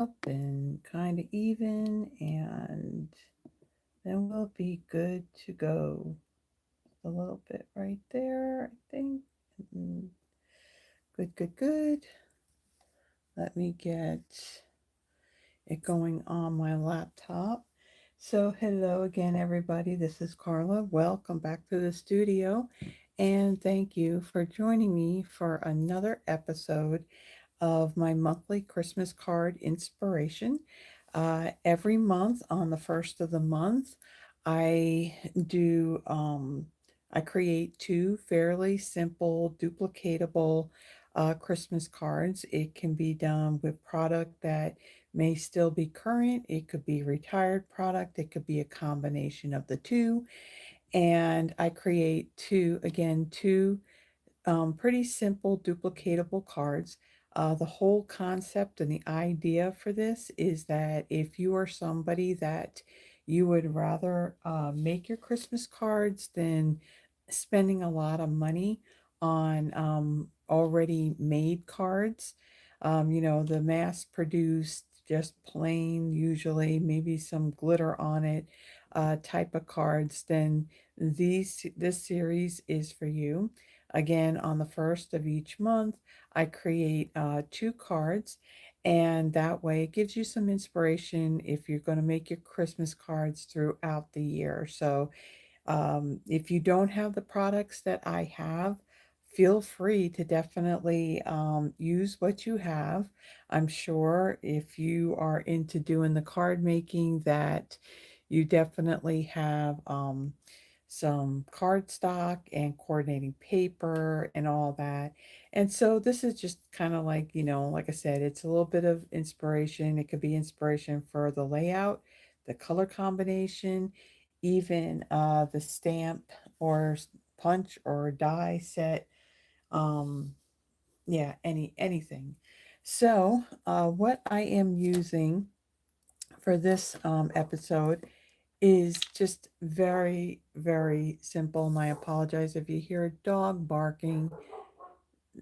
up and kind of even, and then we'll be good to go. A little bit right there, I think. Mm, Good, good, good. Let me get it going on my laptop. So, hello again, everybody. This is Carla. Welcome back to the studio. And thank you for joining me for another episode of my monthly Christmas card inspiration. Every month on the first of the month, I do, I create two fairly simple, duplicatable Christmas cards. It can be done with product that may still be current, it could be retired product, it could be a combination of the two. And I create two pretty simple duplicatable cards. The whole concept and the idea for this is that if you are somebody that you would rather make your Christmas cards than spending a lot of money on already made cards, the mass produced, just plain, usually maybe some glitter on it type of cards, then this series is for you. Again, on the first of each month, I create two cards, and that way it gives you some inspiration if you're going to make your Christmas cards throughout the year. So, if you don't have the products that I have, feel free to definitely use what you have. I'm sure if you are into doing the card making, that you definitely have some cardstock and coordinating paper and all that. And so this is just kind of like, like I said, it's a little bit of inspiration. It could be inspiration for the layout, the color combination, even the stamp or punch or die set. Um, yeah, anything. So what I am using for this episode is just very, very simple. And I apologize if you hear a dog barking.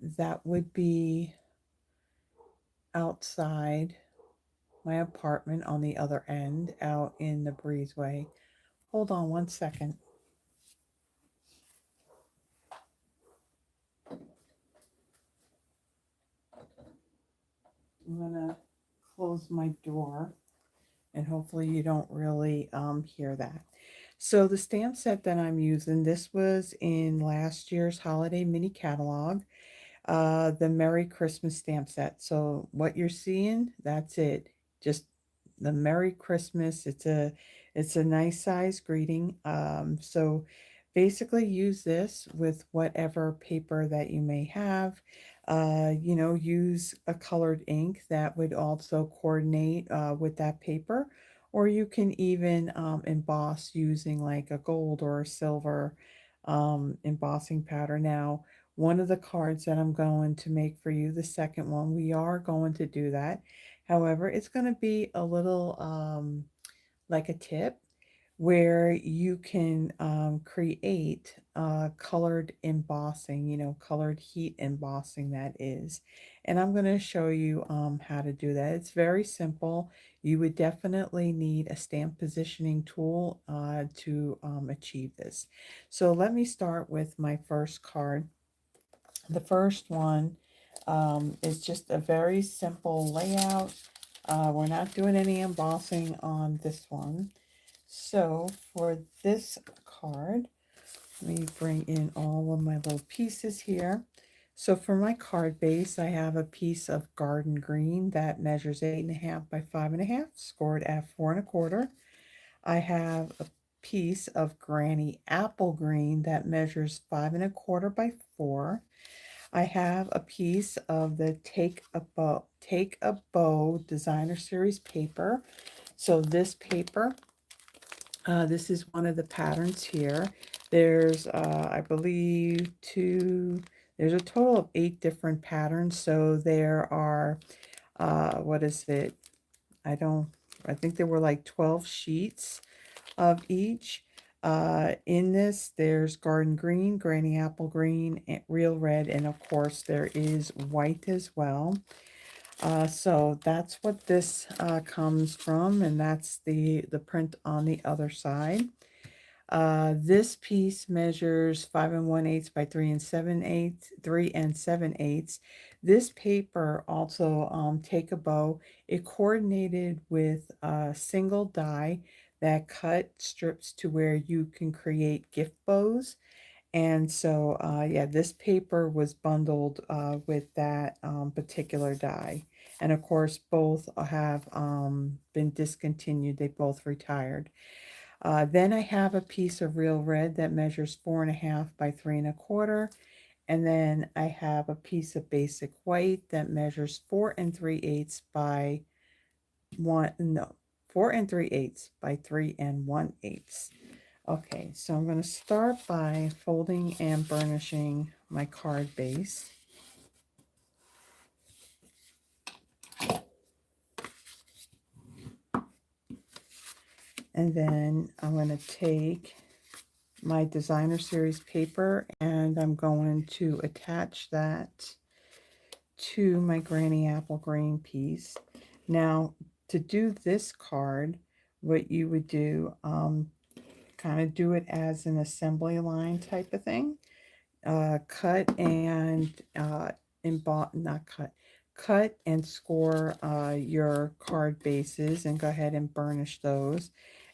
That would be outside my apartment on the other end, out in the breezeway. Hold on one second. I'm gonna close my door, and hopefully you don't really hear that. So the stamp set that I'm using, this was in last year's holiday mini catalog, the Merry Christmas stamp set. So what you're seeing, that's it. Just the Merry Christmas. It's a nice size greeting. So basically use this with whatever paper that you may have. Use a colored ink that would also coordinate with that paper, or you can even emboss using like a gold or a silver embossing powder. Now, one of the cards that I'm going to make for you, the second one, we are going to do that. However, it's going to be a little like a tip where you can create colored embossing, colored heat embossing that is. And I'm going to show you how to do that. It's very simple. You would definitely need a stamp positioning tool to achieve this. So let me start with my first card. The first one is just a very simple layout. We're not doing any embossing on this one. So for this card, let me bring in all of my little pieces here. So for my card base, I have a piece of garden green that measures 8.5 by 5.5, scored at 4.25. I have a piece of granny apple green that measures 5.25 by 4. I have a piece of the Take a Bow designer series paper. So this paper, this is one of the patterns here. There's, I believe, there's a total of 8 different patterns. So there are, what is it? I think there were like 12 sheets of each. In this, there's garden green, granny apple green, real red, and of course there is white as well. So that's what this comes from, and that's the print on the other side. This piece measures 5 1/8 by 3 7/8, 3 7/8. This paper also, Take a Bow, it coordinated with a single die that cut strips to where you can create gift bows. And so, yeah, this paper was bundled with that particular die. And of course, both have been discontinued. They both retired. Then I have a piece of real red that measures 4.5 by 3 1/4. And then I have a piece of basic white that measures 4 3/8 by 4 3/8 by 3 1/8. Okay, so I'm going to start by folding and burnishing my card base. And then I'm going to take my designer series paper and I'm going to attach that to my Granny Apple Green piece. Now, to do this card, what you would do, kind of do it as an assembly line type of thing. Cut and cut and score your card bases and go ahead and burnish those.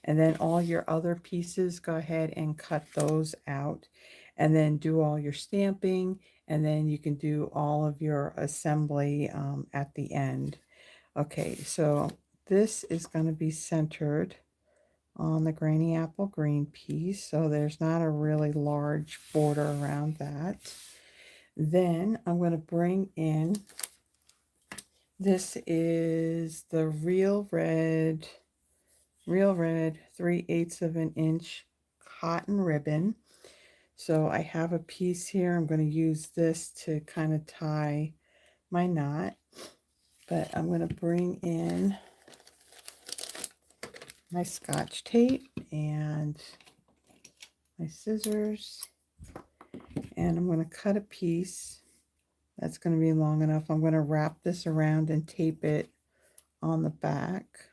And then all your other pieces, go ahead and cut those out. And then do all your stamping. And then you can do all of your assembly at the end. Okay, so this is going to be centered on the Granny Apple Green piece. So there's not a really large border around that. Then I'm going to bring in, this is the Real Red 3/8 of an inch cotton ribbon. So I have a piece here. I'm going to use this to kind of tie my knot. But I'm going to bring in my Scotch tape and my scissors. And I'm going to cut a piece that's going to be long enough. I'm going to wrap this around and tape it on the back.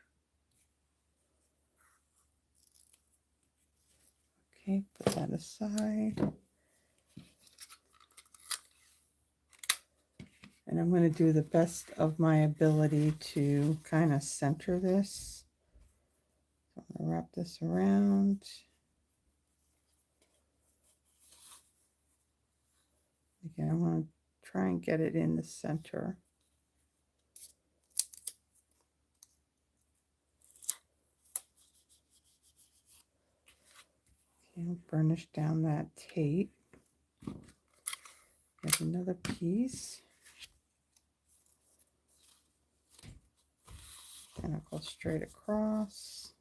Okay, put that aside. And I'm going to do the best of my ability to kind of center this. So I'm going to wrap this around. Again, I want to try and get it in the center. Okay, I'll burnish down that tape. Get another piece. And I'll go straight across.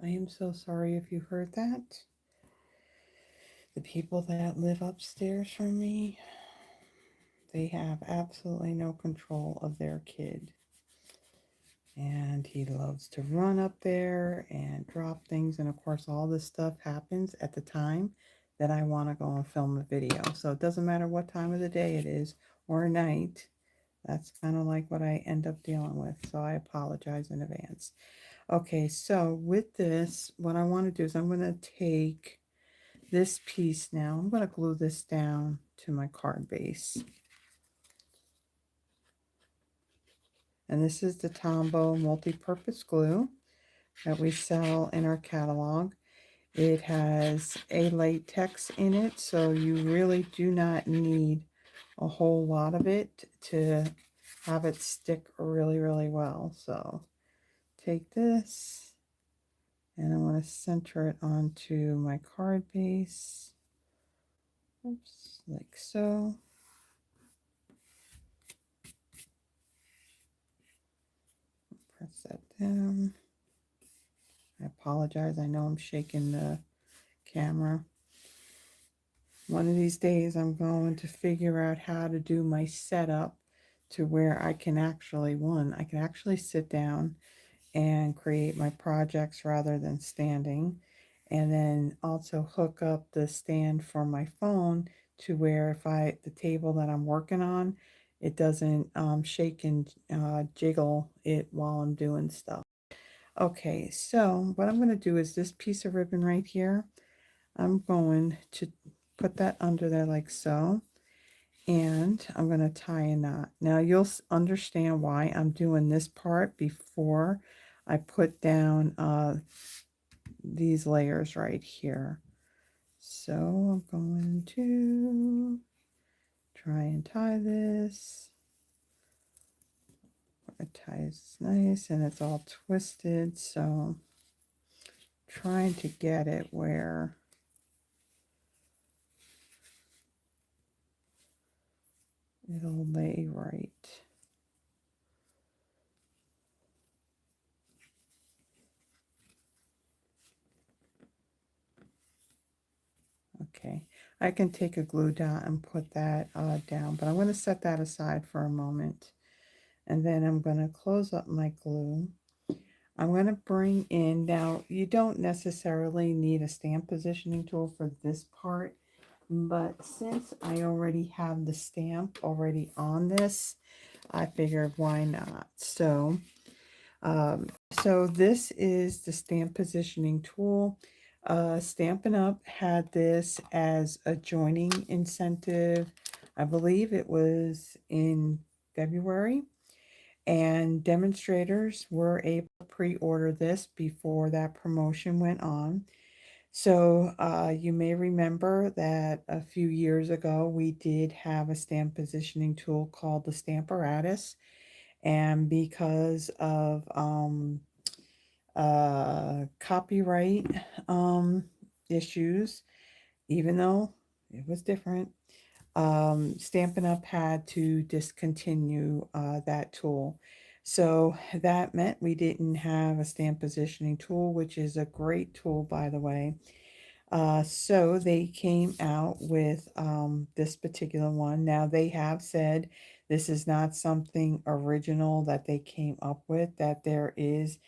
I am so sorry if you heard that. The people that live upstairs from me, they have absolutely no control of their kid. And he loves to run up there and drop things. And of course, all this stuff happens at the time that I want to go and film a video. So it doesn't matter what time of the day it is or night. That's kind of like what I end up dealing with. So I apologize in advance. Okay, so with this, what I want to do is I'm going to take this piece now. I'm going to glue this down to my card base. And this is the Tombow multi-purpose glue that we sell in our catalog. It has a latex in it, so you really do not need a whole lot of it to have it stick really, really well. So take this and I want to center it onto my card base. Oops, like so. Press that down. I apologize. I know I'm shaking the camera. One of these days I'm going to figure out how to do my setup to where I can actually, I can actually sit down and create my projects rather than standing. And then also hook up the stand for my phone to where if the table that I'm working on, it doesn't shake and jiggle it while I'm doing stuff. Okay, so what I'm going to do is this piece of ribbon right here, I'm going to put that under there like so, and I'm going to tie a knot. Now you'll understand why I'm doing this part before I put down these layers right here. So I'm going to try and tie this. It ties nice and it's all twisted, so trying to get it where it'll lay right. Okay, I can take a glue dot and put that down, but I'm going to set that aside for a moment. And then I'm going to close up my glue. I'm going to bring in, now you don't necessarily need a stamp positioning tool for this part, but since I already have the stamp already on this, I figured why not. So this is the stamp positioning tool. Stampin' Up! Had this as a joining incentive. I believe it was in February. And demonstrators were able to pre-order this before that promotion went on. So you may remember that a few years ago we did have a stamp positioning tool called the Stamparatus. And because of copyright issues, even though it was different, Stampin' Up! Had to discontinue that tool. So that meant we didn't have a stamp positioning tool, which is a great tool, by the way. So they came out with this particular one. Now they have said this is not something original that they came up with, that there is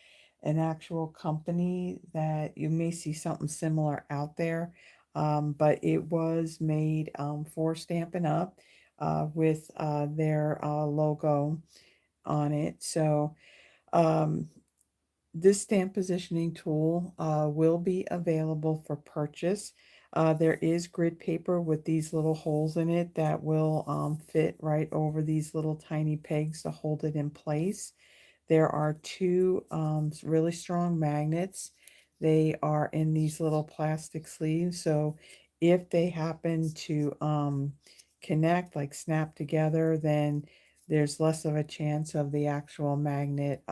an actual company that you may see something similar out there. But it was made for Stampin' Up! With their logo on it. So um, this stamp positioning tool will be available for purchase. There is grid paper with these little holes in it that will fit right over these little tiny pegs to hold it in place. There are two really strong magnets. They are in these little plastic sleeves. So if they happen to connect, like snap together, then there's less of a chance of the actual magnet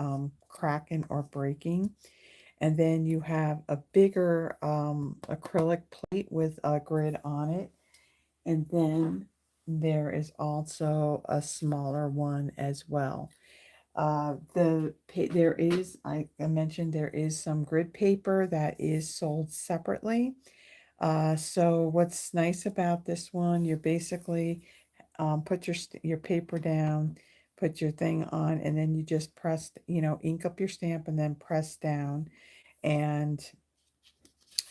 cracking or breaking. And then you have a bigger acrylic plate with a grid on it. And then there is also a smaller one as well. There is, I mentioned, there is some grid paper that is sold separately. So what's nice about this one, you're basically put your paper down, put your thing on, and then you just press, ink up your stamp and then press down. And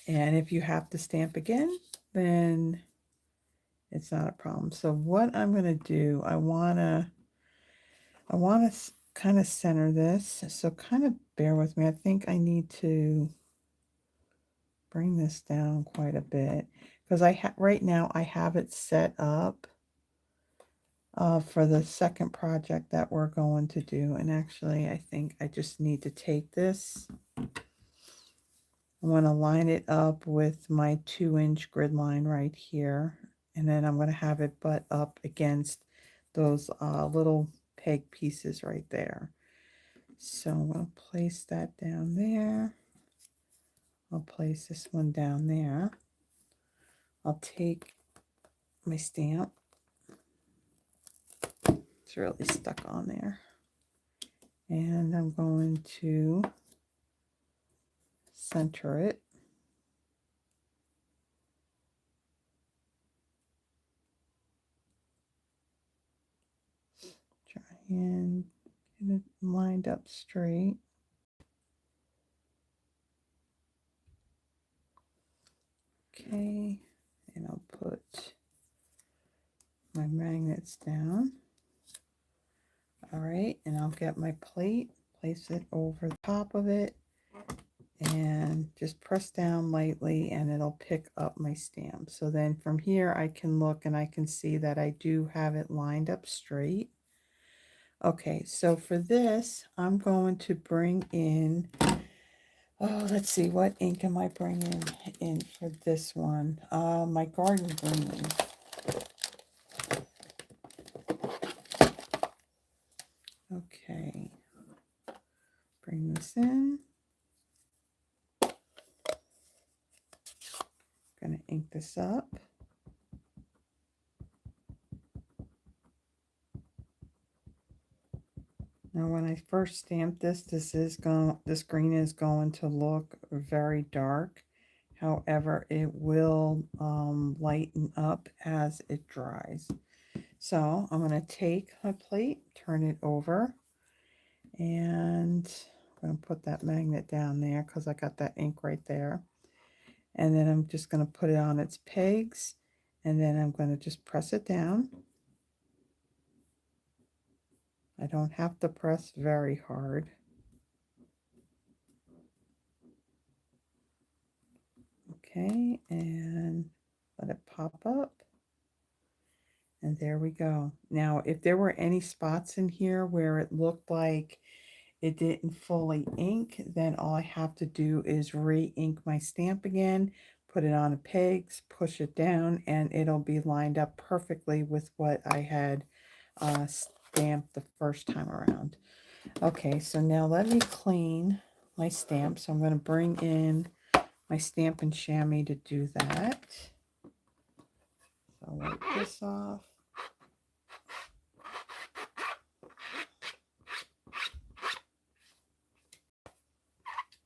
if you have to stamp again, then it's not a problem. So what I'm going to do, I want to kind of center this. So kind of bear with me. I think I need to bring this down quite a bit because right now I have it set up for the second project that we're going to do. And actually, I think I just need to take this. I want to line it up with my 2-inch grid line right here. And then I'm going to have it butt up against those little peg pieces right there. So I'm going to place that down there. I'll place this one down there. I'll take my stamp. It's really stuck on there. And I'm going to center it. Try and get it lined up straight. Okay, and I'll put my magnets down. All right, and I'll get my plate, place it over the top of it, and just press down lightly and it'll pick up my stamp. So then from here I can look and I can see that I do have it lined up straight. Okay, so for this I'm going to bring in, oh, let's see, what ink am I bringing in for this one? My garden green. Okay, bring this in. Gonna ink this up. Now when I first stamp this, this green is going to look very dark. However, it will lighten up as it dries. So I'm going to take my plate, turn it over, and I'm going to put that magnet down there because I got that ink right there. And then I'm just going to put it on its pegs, and then I'm going to just press it down. I don't have to press very hard. Okay, and let it pop up. And there we go. Now, if there were any spots in here where it looked like it didn't fully ink, then all I have to do is re-ink my stamp again, put it on a pegs, push it down, and it'll be lined up perfectly with what I had stamped the first time around. Okay, so now let me clean my stamp. So I'm going to bring in my Stampin' Chamois to do that. So I'll wipe this off.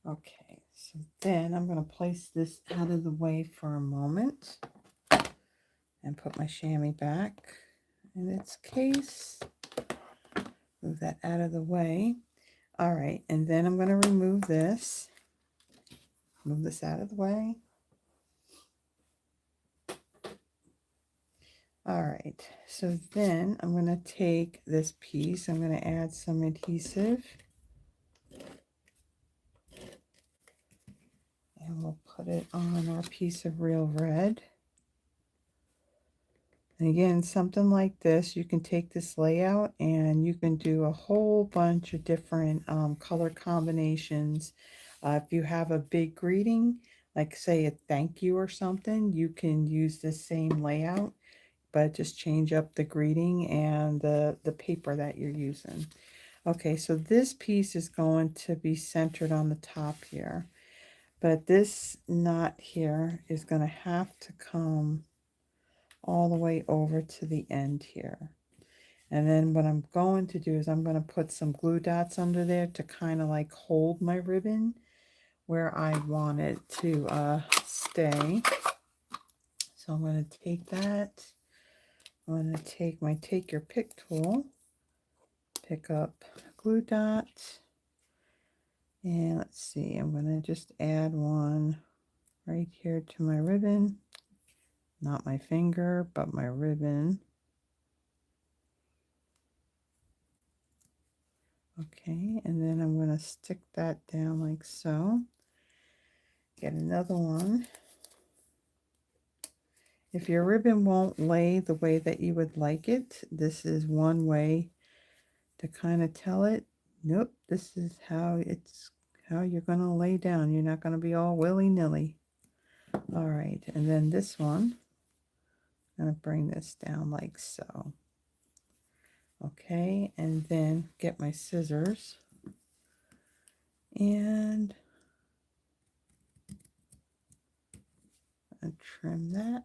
Okay, so then I'm going to place this out of the way for a moment and put my chamois back in its case. Move that out of the way. All right, and then I'm going to remove this. Move this out of the way. All right, so then I'm going to take this piece. I'm going to add some adhesive. And we'll put it on our piece of Real Red. And again, something like this, you can take this layout and you can do a whole bunch of different color combinations. If you have a big greeting, like say a thank you or something, you can use the same layout, but just change up the greeting and the paper that you're using. Okay, so this piece is going to be centered on the top here. But this knot here is going to have to come all the way over to the end here. And then what I'm going to do is I'm going to put some glue dots under there to kind of like hold my ribbon where I want it to stay. So I'm going to take that. I'm going to take my Take Your Pick tool, pick up a glue dot, and let's see, I'm going to just add one right here to my ribbon. Not my finger, but my ribbon. Okay, and then I'm going to stick that down like so. Get another one. If your ribbon won't lay the way that you would like it, this is one way to kind of tell it, nope, this is how you're going to lay down. You're not going to be all willy-nilly. All right, and then this one, I'm going to bring this down like so. Okay, and then get my scissors and trim that.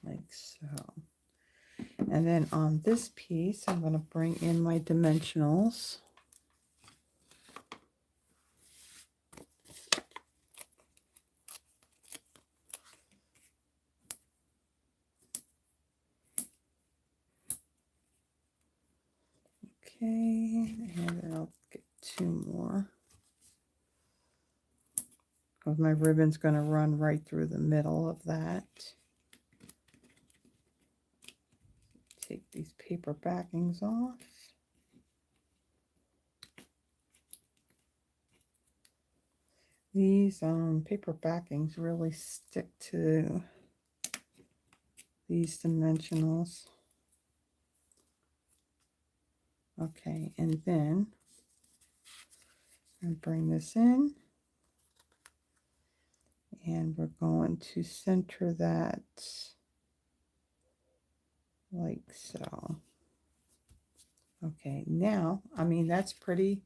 Like so. And then on this piece, I'm going to bring in my dimensionals. Okay, and then I'll get 2 more. Because my ribbon's going to run right through the middle of that. Take these paper backings off. These paper backings really stick to these dimensionals. Okay, and then I'm going to bring this in, and we're going to center that like so. Okay, now, I mean, that's pretty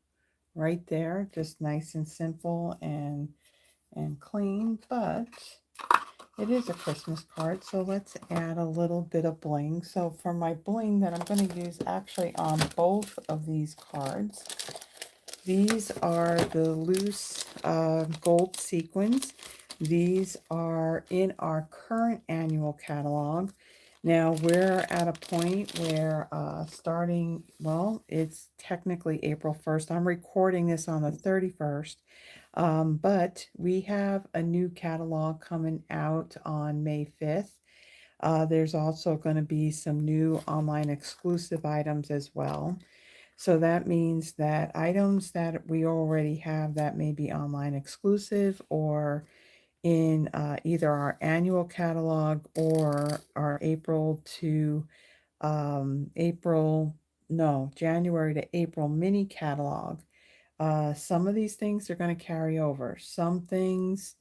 right there, just nice and simple and clean, but it is a Christmas card, so let's add a little bit of bling. So for my bling that I'm going to use actually on both of these cards, these are the loose gold sequins. These are in our current annual catalog. Now we're at a point where starting, well, it's technically April 1st. I'm recording this on the 31st. But we have a new catalog coming out on May 5th. There's also going to be some new online exclusive items as well. So that means that items that we already have that may be online exclusive or in either our annual catalog or our January to April mini catalog. Some of these things are going to carry over. Some things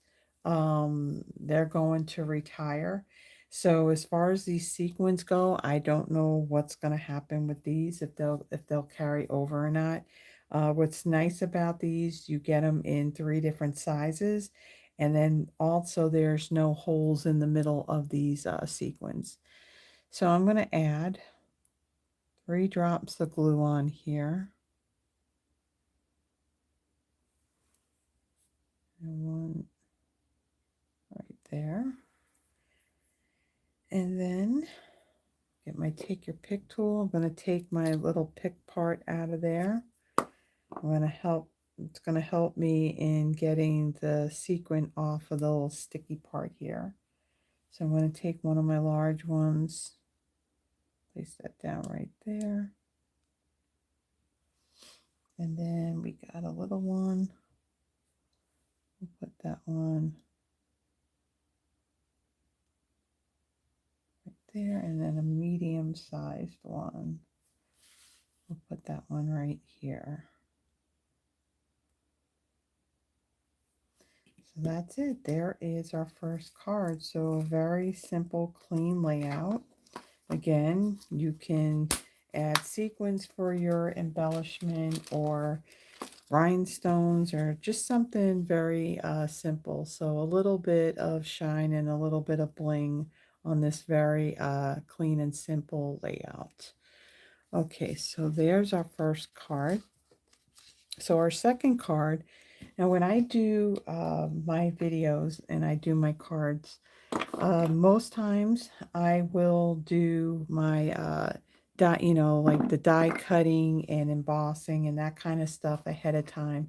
they're going to retire. So as far as these sequins go, I don't know what's going to happen with these, if they'll carry over or not. What's nice about these, you get them in 3 different sizes, and then also there's no holes in the middle of these sequins. So I'm going to add 3 drops of glue on here. And 1 right there. And then take your pick tool. I'm going to take my little pick part out of there. It's going to help me in getting the sequin off of the little sticky part here. So I'm going to take one of my large ones, place that down right there. And then we got a little one. We'll put that one right there, and then a medium-sized one. We'll put that one right here. So that's it. There is our first card. So a very simple, clean layout. Again, you can add sequins for your embellishment or rhinestones or just something very simple. So a little bit of shine and a little bit of bling on this very clean and simple layout. Okay, so there's our first card. So our second card, now when I do my videos and I do my cards, most times I will do my die, like the die cutting and embossing and that kind of stuff ahead of time.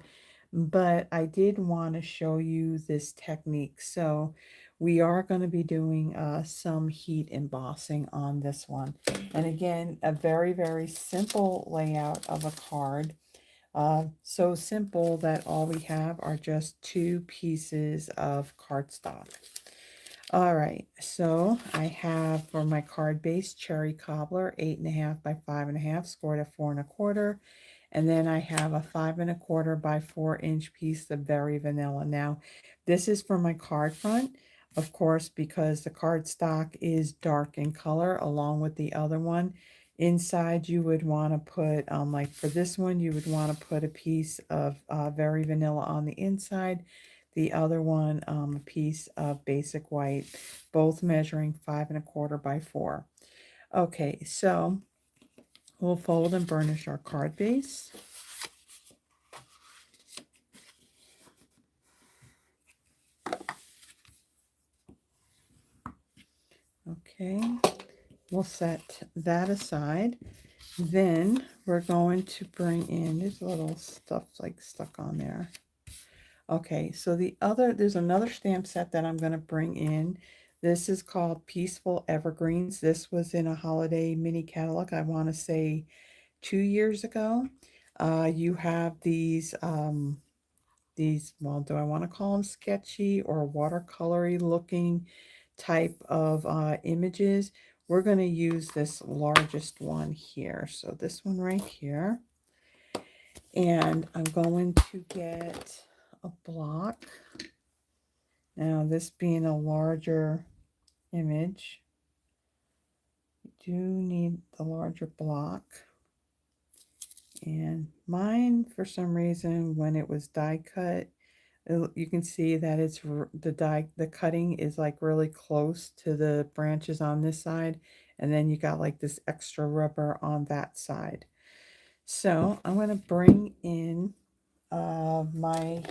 But I did want to show you this technique. So we are going to be doing some heat embossing on this one. And again, a very, very simple layout of a card. So simple that all we have are just 2 pieces of cardstock. All right, so I have for my card base cherry cobbler 8.5 by 5.5, scored at 4 1/4, and then I have a 5 1/4 by 4-inch piece of very vanilla. Now, this is for my card front, of course, because the cardstock is dark in color along with the other one. Inside, you would want to put, like for this one, you would want to put a piece of very vanilla on the inside. The other one, a piece of basic white, both measuring 5 1/4 by 4. Okay, so we'll fold and burnish our card base. Okay, we'll set that aside. Then we're going to bring in, there's a little stuff like stuck on there. Okay, so there's another stamp set that I'm going to bring in. This is called Peaceful Evergreens. This was in a holiday mini catalog, I want to say 2 years ago. You have well, do I want to call them sketchy or watercolory looking type of images? We're going to use this largest one here. So this one right here. And I'm going to get a block. Now, this being a larger image, you do need the larger block. And mine, for some reason, when it was die cut, you can see that it's the cutting is like really close to the branches on this side, and then you got like this extra rubber on that side. So I'm going to bring in my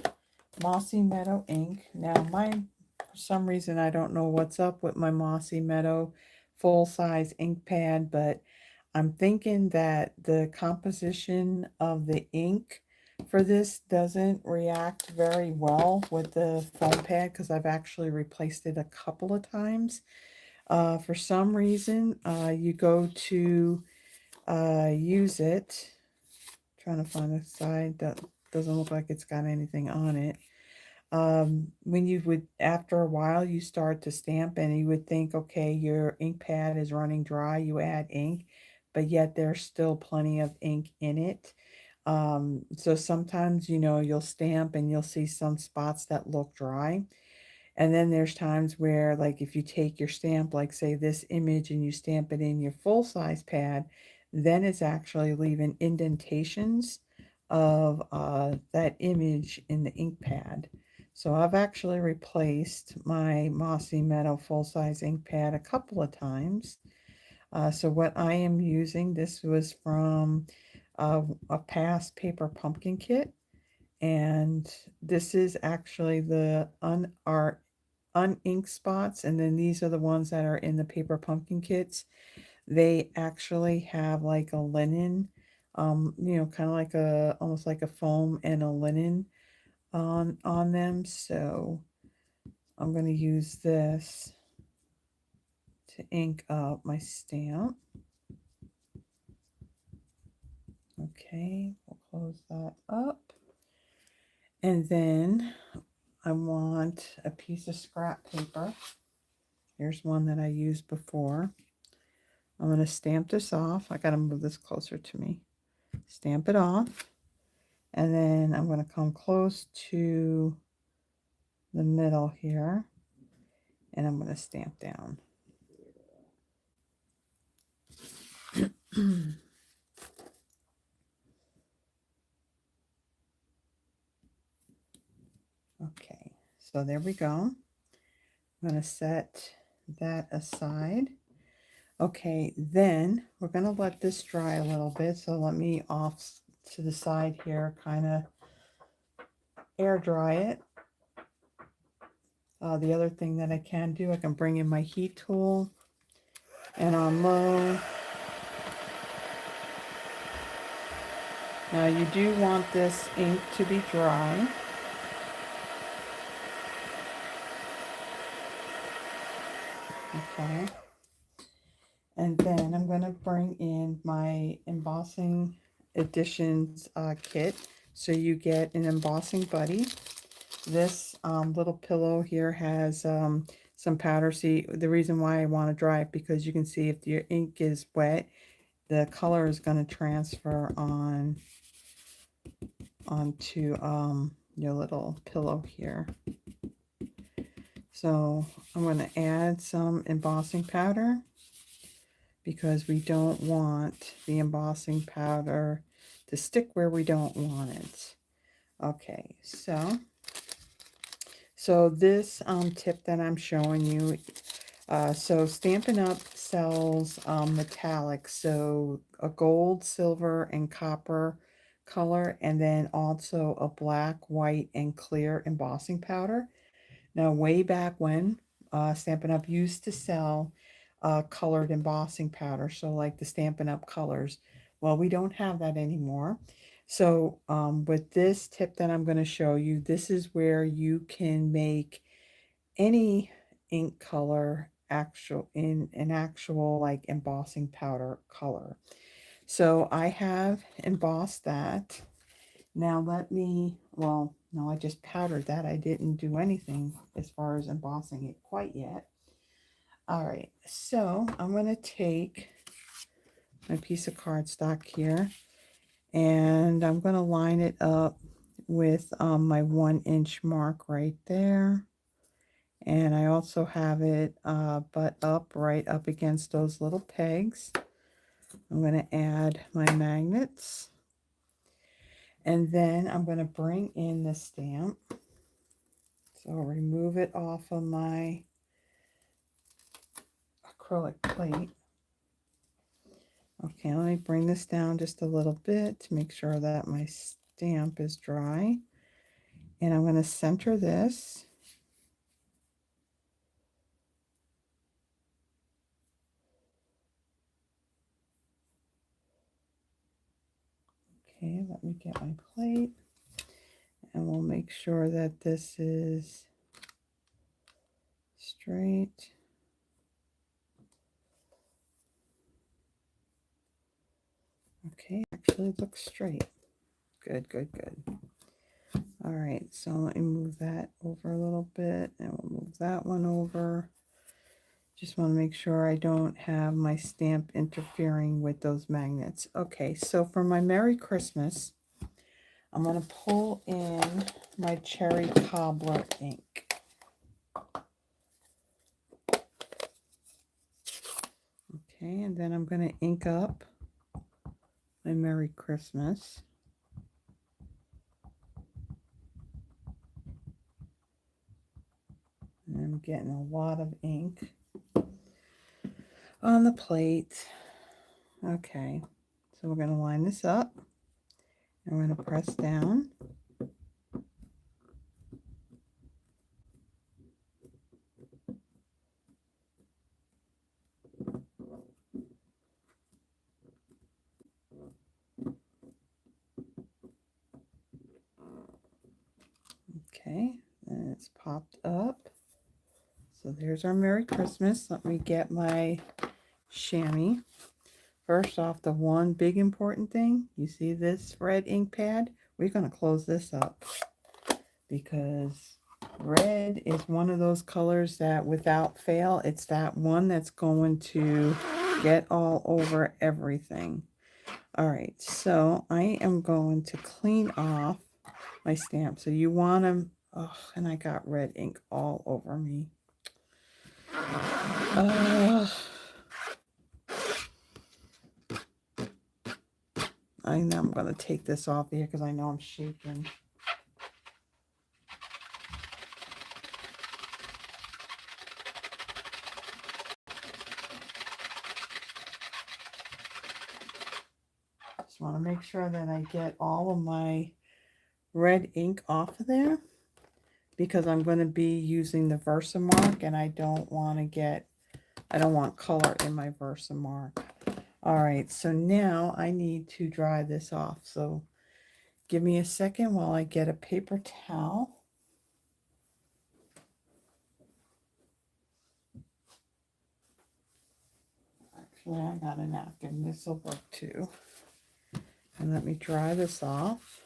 Mossy Meadow ink. Now mine, for some reason, I don't know what's up with my Mossy Meadow full-size ink pad, but I'm thinking that the composition of the ink for this doesn't react very well with the foam pad, because I've actually replaced it a couple of times. For some reason, you go to use it. Trying to find a side that doesn't look like it's got anything on it. When you would, after a while, you start to stamp and you would think, okay, your ink pad is running dry, you add ink, but yet there's still plenty of ink in it. So sometimes, you'll stamp and you'll see some spots that look dry. And then there's times where, like, if you take your stamp, like say this image, and you stamp it in your full size pad, then it's actually leaving indentations of that image in the ink pad. So I've actually replaced my Mossy Meadow full size ink pad a couple of times. So what I am using, this was from a past paper pumpkin kit. And this is actually the unink spots, and then these are the ones that are in the paper pumpkin kits. They actually have like a linen, kind of like almost like a foam and a linen on them. So I'm going to use this to ink up my stamp. Okay, we'll close that up. And then I want a piece of scrap paper. Here's one that I used before. I'm going to stamp this off. I got to move this closer to me. Stamp it off. And then I'm going to come close to the middle here. And I'm going to stamp down. Okay, so there we go. I'm going to set that aside. Okay, then we're going to let this dry a little bit. So let me off to the side here, kind of air dry it. The other thing that I can do, I can bring in my heat tool, and on low. Now you do want this ink to be dry. Okay. And then I'm going to bring in my embossing editions kit. So you get an embossing buddy. This little pillow here has some powder. See, the reason why I want to dry it, because you can see if your ink is wet, the color is going to transfer onto your little pillow here. So I'm going to add some embossing powder, because we don't want the embossing powder to stick where we don't want it. Okay, so this tip that I'm showing you, so Stampin' Up! Sells metallic, so a gold, silver, and copper color, and then also a black, white, and clear embossing powder. Now, way back when, Stampin' Up! Used to sell colored embossing powder. So like the Stampin' Up! Colors. Well, we don't have that anymore. So with this tip that I'm going to show you, this is where you can make any ink color actual in an actual like embossing powder color. So I have embossed that. Now let me, well, no, I just powdered that. I didn't do anything as far as embossing it quite yet. All right, so I'm going to take my piece of cardstock here and I'm going to line it up with my 1-inch mark right there. And I also have it butt up right up against those little pegs. I'm going to add my magnets. And then I'm going to bring in the stamp. So I'll remove it off of my acrylic plate. Okay, let me bring this down just a little bit to make sure that my stamp is dry. And I'm going to center this. Okay, let me get my plate. And we'll make sure that this is straight. Okay, actually it looks straight. Good, good, good. All right, so let me move that over a little bit and we'll move that one over. Just want to make sure I don't have my stamp interfering with those magnets. Okay, so for my Merry Christmas, I'm going to pull in my Cherry Cobbler ink. Okay, and then I'm going to ink up my Merry Christmas. And I'm getting a lot of ink on the plate. Okay, so we're going to line this up and we're going to press down. Okay, and it's popped up. So there's our Merry Christmas. Let me get my chamois. First off, the one big important thing, you see this red ink pad? We're going to close this up because red is one of those colors that without fail, it's that one that's going to get all over everything. All right, so I am going to clean off my stamp. So you want to, oh, and I got red ink all over me. I know I'm going to take this off here because I know I'm shaking. Just want to make sure that I get all of my red ink off of there because I'm going to be using the Versamark and I don't want color in my Versamark. All right, so now I need to dry this off. So give me a second while I get a paper towel. Actually, I got a napkin. This will work too. And let me dry this off.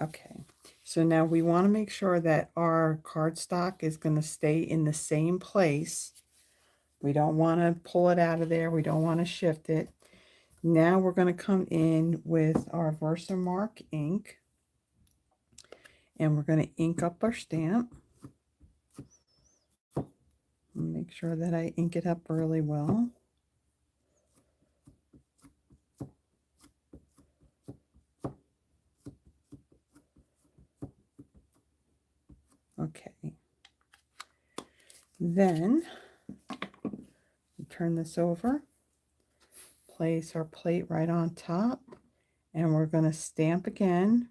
Okay, so now we want to make sure that our cardstock is going to stay in the same place. We don't want to pull it out of there. We don't want to shift it. Now we're going to come in with our Versamark ink. And we're going to ink up our stamp. Make sure that I ink it up really well. Okay. Then turn this over. Place our plate right on top. and we're going to stamp again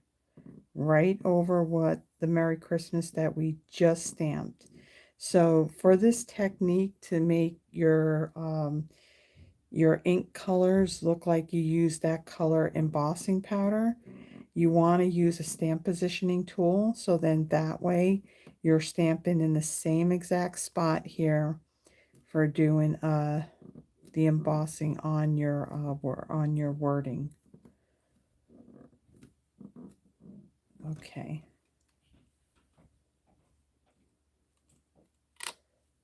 right over what the Merry Christmas that we just stamped. So for this technique to make your ink colors look like you use that color embossing powder, you want to use a stamp positioning tool, so then that way you're stamping in the same exact spot here for doing the embossing on your wording. Okay.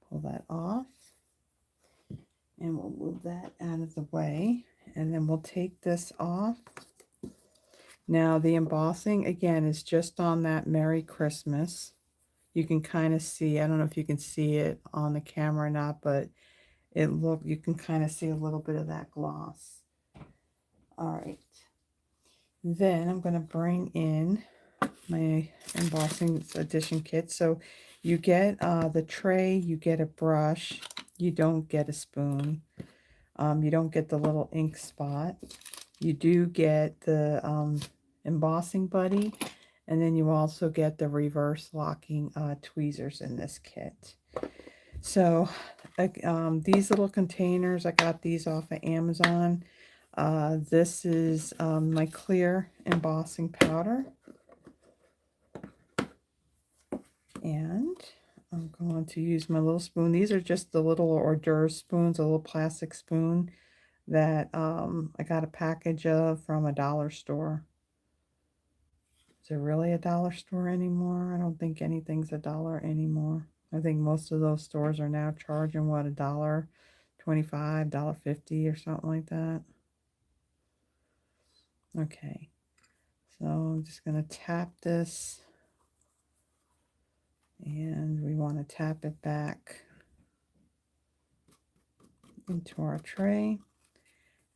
Pull that off. And we'll move that out of the way. And then we'll take this off. Now the embossing, again, is just on that Merry Christmas. You can kind of see, I don't know if you can see it on the camera or not, but you can kind of see a little bit of that gloss. All right. Then I'm going to bring in my embossing edition kit. So you get the tray, you get a brush, you don't get a spoon. You don't get the little ink spot. You do get the embossing buddy, and then you also get the reverse locking tweezers in this kit. So these little containers, I got these off of Amazon. This is my clear embossing powder. And I'm going to use my little spoon. These are just the little hors d'oeuvre spoons, a little plastic spoon that I got a package of from a dollar store. Is it really a dollar store anymore? I don't think anything's a dollar anymore. I think most of those stores are now charging, what, $1.25, $1.50 or something like that. Okay, so I'm just going to tap this, and we want to tap it back into our tray.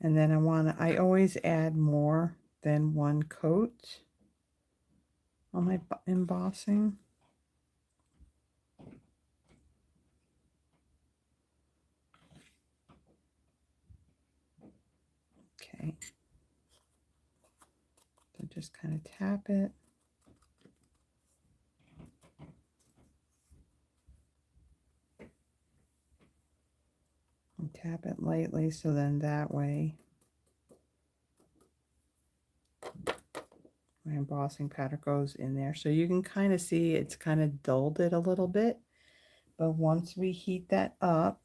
And then I always add more than one coat on my embossing. Okay. So just kind of tap it. And tap it lightly, so then that way my embossing powder goes in there. So you can kind of see it's kind of dulled it a little bit. But once we heat that up,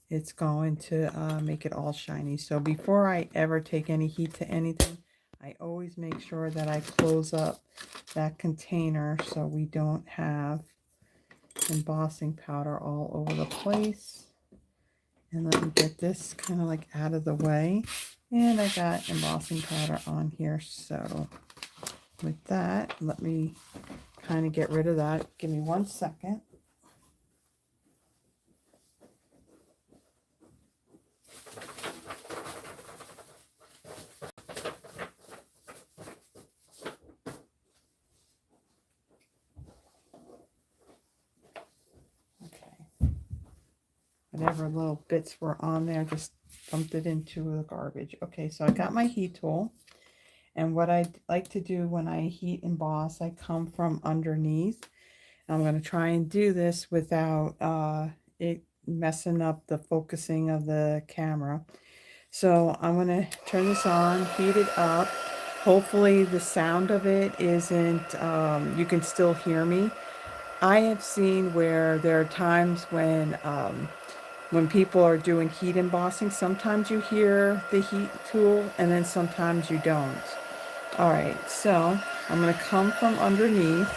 it's going to make it all shiny. So before I ever take any heat to anything, I always make sure that I close up that container so we don't have embossing powder all over the place. And let me get this kind of like out of the way. And I got embossing powder on here. So with that, let me kind of get rid of that. Give me 1 second. Whatever little bits were on there, just dumped it into the garbage. Okay, so I got my heat tool. And what I like to do when I heat emboss, I come from underneath. I'm going to try and do this without it messing up the focusing of the camera. So I'm going to turn this on, heat it up. Hopefully the sound of it isn't, you can still hear me. I have seen where there are times when people are doing heat embossing, sometimes you hear the heat tool and then sometimes you don't. All right, so I'm going to come from underneath.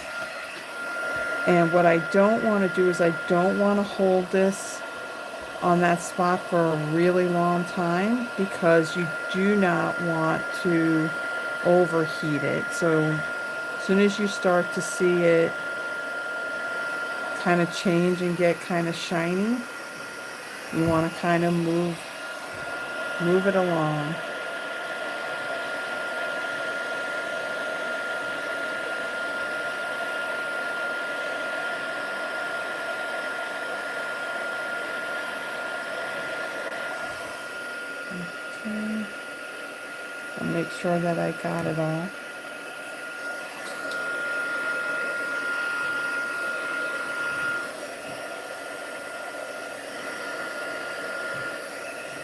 And what I don't want to do is I don't want to hold this on that spot for a really long time, because you do not want to overheat it. So as soon as you start to see it kind of change and get kind of shiny, you want to kind of move it along. Okay. make sure that I got it all.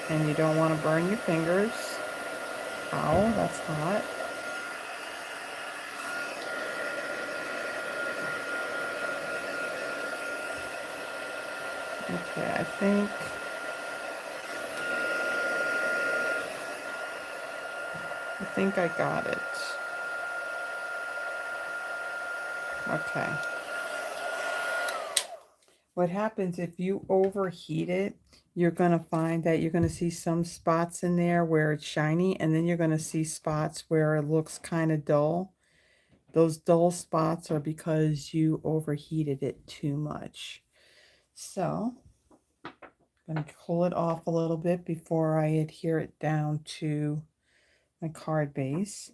And you don't want to burn your fingers. Ow, that's hot. Okay, I think I got it. Okay. What happens if you overheat it, you're going to find that you're going to see some spots in there where it's shiny, and then you're going to see spots where it looks kind of dull. Those dull spots are because you overheated it too much. So I'm going to cool it off a little bit before I adhere it down to my card base.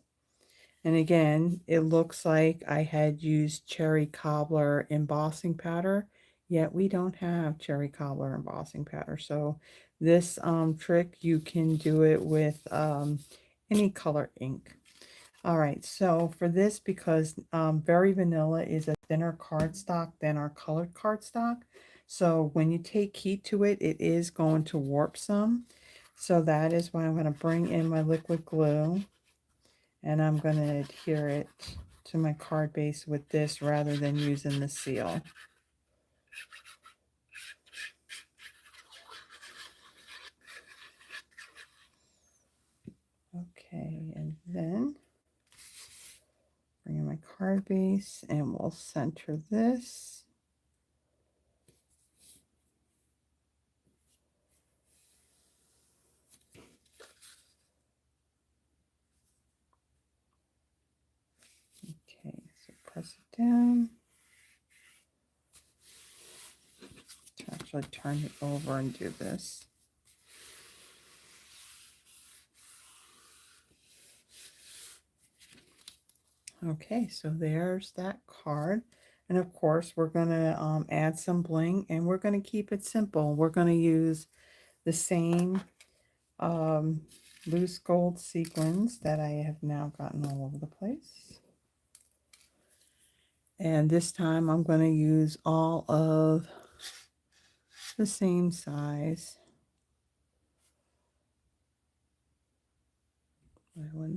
And again, it looks like I had used cherry cobbler embossing powder, yet we don't have cherry cobbler embossing powder. So this trick, you can do it with any color ink. All right, so for this, because Very Vanilla is a thinner cardstock than our colored cardstock, so when you take heat to it, it is going to warp some. So that is why I'm going to bring in my liquid glue, and I'm going to adhere it to my card base with this rather than using the seal. Okay, and then bring in my card base and we'll center this. Okay, so press it down. Actually turn it over and do this. Okay, so there's that card. And of course, we're going to add some bling, and we're going to keep it simple. We're going to use the same loose gold sequins that I have now gotten all over the place. And this time I'm going to use all of the same size. One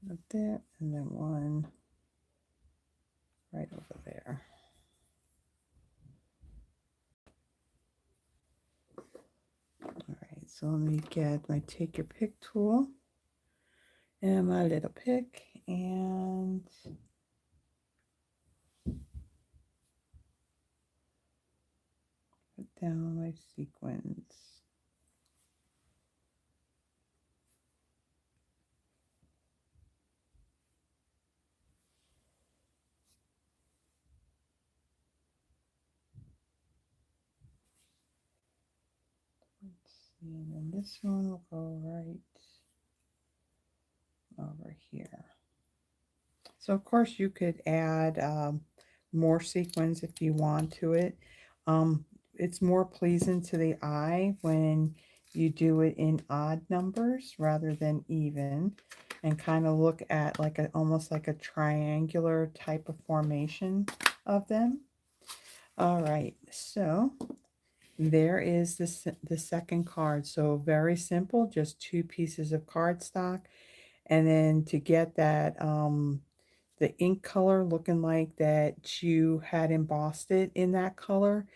there, up there, and then one right over there. All right, so let me get my take your pick tool and my little pick and put down my sequins. Let's see, and then this one will go right over here. So of course you could add more sequins if you want to it. It's more pleasing to the eye when you do it in odd numbers rather than even, and kind of look at like almost like a triangular type of formation of them. All right, so there is the second card. So very simple, just 2 pieces of cardstock. And then to get that the ink color looking like that you had embossed it in that color,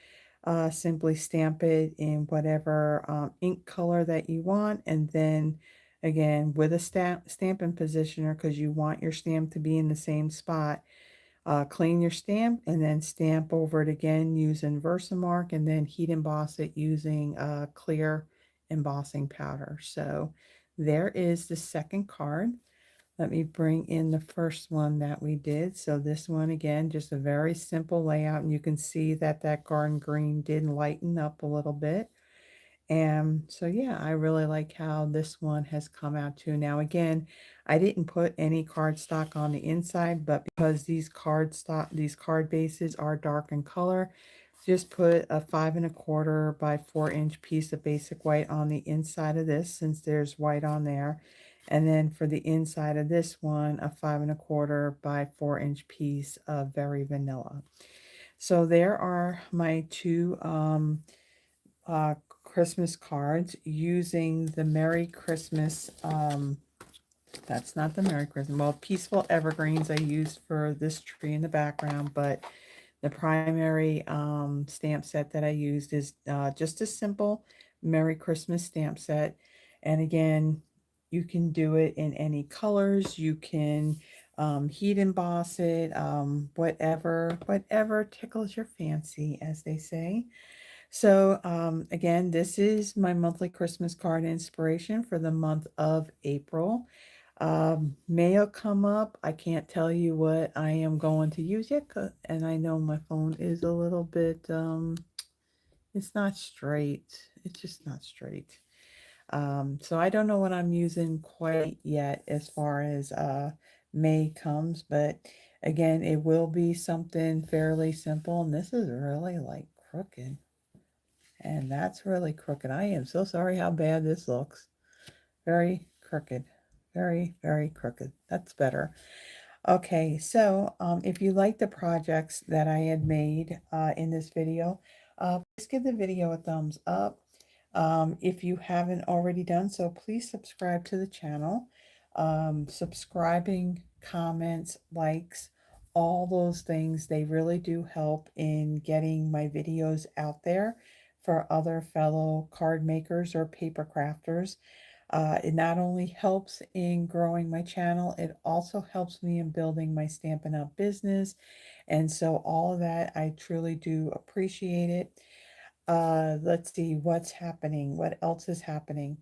simply stamp it in whatever ink color that you want, and then again with a stamping positioner, because you want your stamp to be in the same spot, clean your stamp and then stamp over it again using Versamark, and then heat emboss it using clear embossing powder. So there is the second card. Let me bring in the first one that we did. So this one, again, just a very simple layout, and you can see that that garden green did lighten up a little bit. And so, yeah, I really like how this one has come out too. Now, again, I didn't put any cardstock on the inside, but because these card bases are dark in color, just put a 5 1/4 by 4 inch piece of basic white on the inside of this, since there's white on there. And then for the inside of this one, a 5 1/4 by 4 inch piece of very vanilla. So there are my two Christmas cards using the Merry Christmas. That's not the Merry Christmas. Well, Peaceful Evergreens I used for this tree in the background, but the primary stamp set that I used is just a simple Merry Christmas stamp set. And again, you can do it in any colors. You can heat emboss it, whatever tickles your fancy, as they say. So again, this is my monthly Christmas card inspiration for the month of April. May will come up. I can't tell you what I am going to use yet, and I know my phone is a little bit, it's not straight. It's just not straight. So I don't know what I'm using quite yet as far as May comes, but again, it will be something fairly simple, and this is really like crooked. And that's really crooked. I am so sorry how bad this looks. Very crooked. Very, very crooked. That's better. Okay, so if you like the projects that I had made in this video, please give the video a thumbs up. If you haven't already done so, please subscribe to the channel. Subscribing, comments, likes, all those things, they really do help in getting my videos out there for other fellow card makers or paper crafters. It not only helps in growing my channel, it also helps me in building my Stampin' Up! Business. And so all of that, I truly do appreciate it. Let's see what's happening. What else is happening?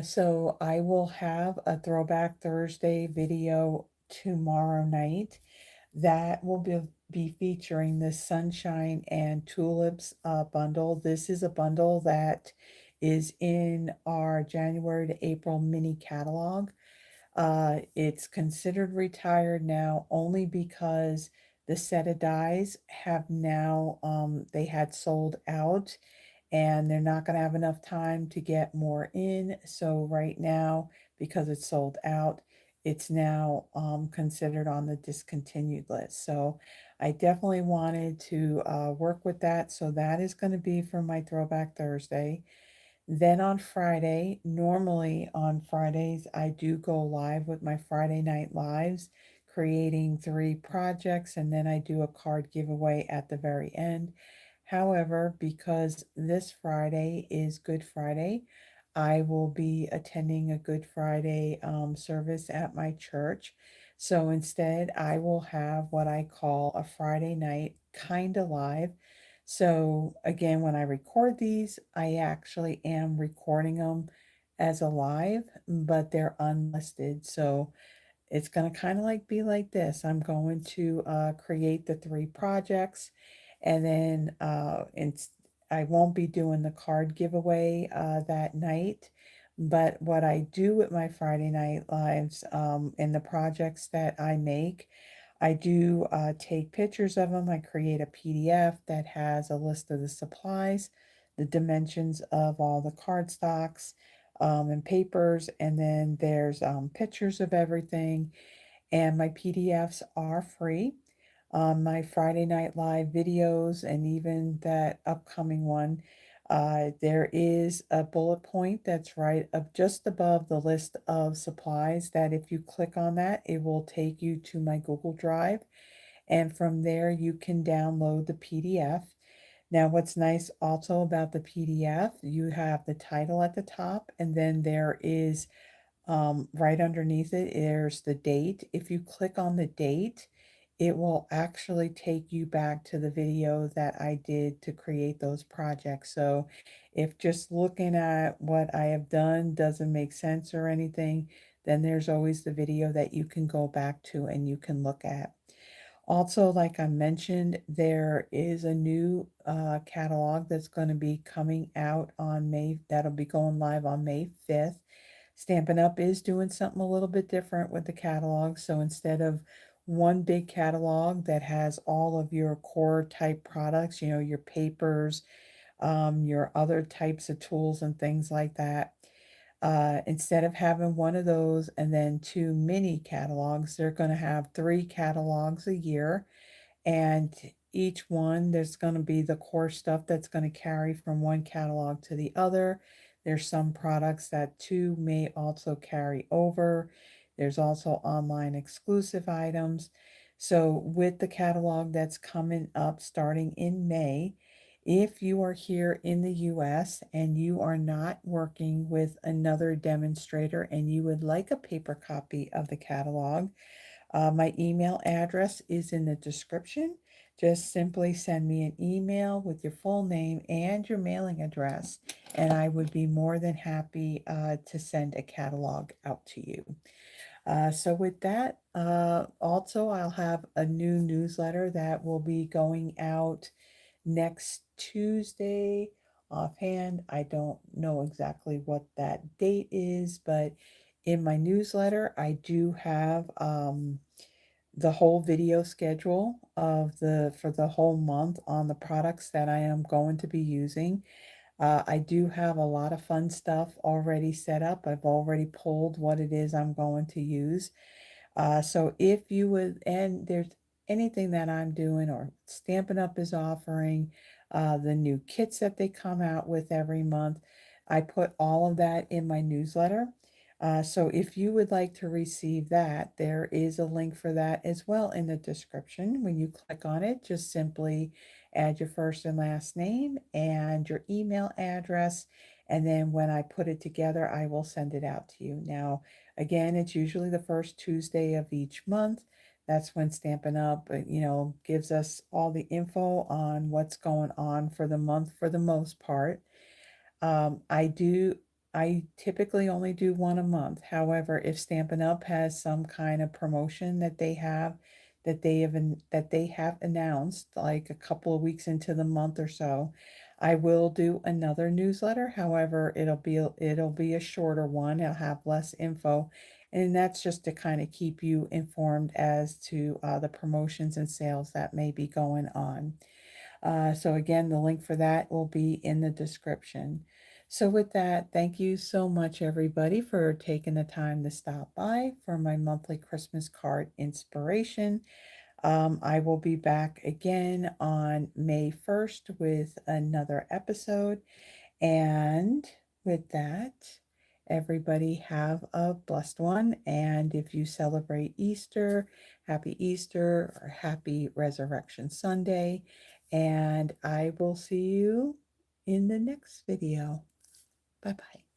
So I will have a Throwback Thursday video tomorrow night that will be featuring the Sunshine and Tulips bundle. This is a bundle that is in our January to April mini catalog. It's considered retired now only because the set of dies have now, they had sold out and they're not going to have enough time to get more in. So right now, because it's sold out, it's now considered on the discontinued list. So I definitely wanted to work with that. So that is going to be for my Throwback Thursday. Then on Friday, normally on Fridays, I do go live with my Friday night lives, creating 3 projects, and then I do a card giveaway at the very end. However, because this Friday is Good Friday, I will be attending a Good Friday service at my church. So instead, I will have what I call a Friday night kind of live. So again, when I record these, I actually am recording them as a live, but they're unlisted. So it's going to kind of like be like this. I'm going to create the 3 projects, and then I won't be doing the card giveaway that night. But what I do with my Friday night lives and the projects that I make, I do take pictures of them. I create a PDF that has a list of the supplies, the dimensions of all the cardstocks and papers, and then there's pictures of everything. And my PDFs are free. My Friday Night Live videos and even that upcoming one, there is a bullet point that's right up just above the list of supplies that if you click on that, it will take you to my Google Drive. And from there, you can download the PDF. Now, what's nice also about the PDF, you have the title at the top, and then there is right underneath it, there's the date. If you click on the date, it will actually take you back to the video that I did to create those projects. So if just looking at what I have done doesn't make sense or anything, then there's always the video that you can go back to and you can look at. Also, like I mentioned, there is a new catalog that's going to be coming out on that'll be going live on May 5th. Stampin' Up! Is doing something a little bit different with the catalog. So instead of one big catalog that has all of your core type products, you know, your papers, your other types of tools and things like that. Instead of having one of those and then two mini catalogs, they're going to have three catalogs a year, and each one there's going to be the core stuff that's going to carry from one catalog to the other. There's some products that two may also carry over. There's also online exclusive items. So with the catalog that's coming up starting in May, if you are here in the US and you are not working with another demonstrator and you would like a paper copy of the catalog, my email address is in the description. Just simply send me an email with your full name and your mailing address, and I would be more than happy to send a catalog out to you. So with that, also I'll have a new newsletter that will be going out next Tuesday. Offhand, I don't know exactly what that date is, but in my newsletter, I do have the whole video schedule of the for the whole month on the products that I am going to be using. I do have a lot of fun stuff already set up. I've already pulled what it is I'm going to use. So if you would, and there's anything that I'm doing or Stampin' Up is offering, the new kits that they come out with every month, I put all of that in my newsletter. So if you would like to receive that, there is a link for that as well in the description. When you click on it, just simply add your first and last name and your email address. And then when I put it together, I will send it out to you. Now, again, it's usually the first Tuesday of each month. That's when Stampin' Up, gives us all the info on what's going on for the month for the most part. Um, I do, I typically only do one a month. However, if Stampin' Up has some kind of promotion that they have announced, like a couple of weeks into the month or so, I will do another newsletter. However, it'll be a shorter one. It'll have less info, and that's just to kind of keep you informed as to the promotions and sales that may be going on. So again, the link for that will be in the description. So with that, thank you so much everybody for taking the time to stop by for my monthly Christmas card inspiration. I will be back again on May 1st with another episode. And with that, everybody have a blessed one. And if you celebrate Easter, happy Easter or happy Resurrection Sunday. And I will see you in the next video. Bye bye.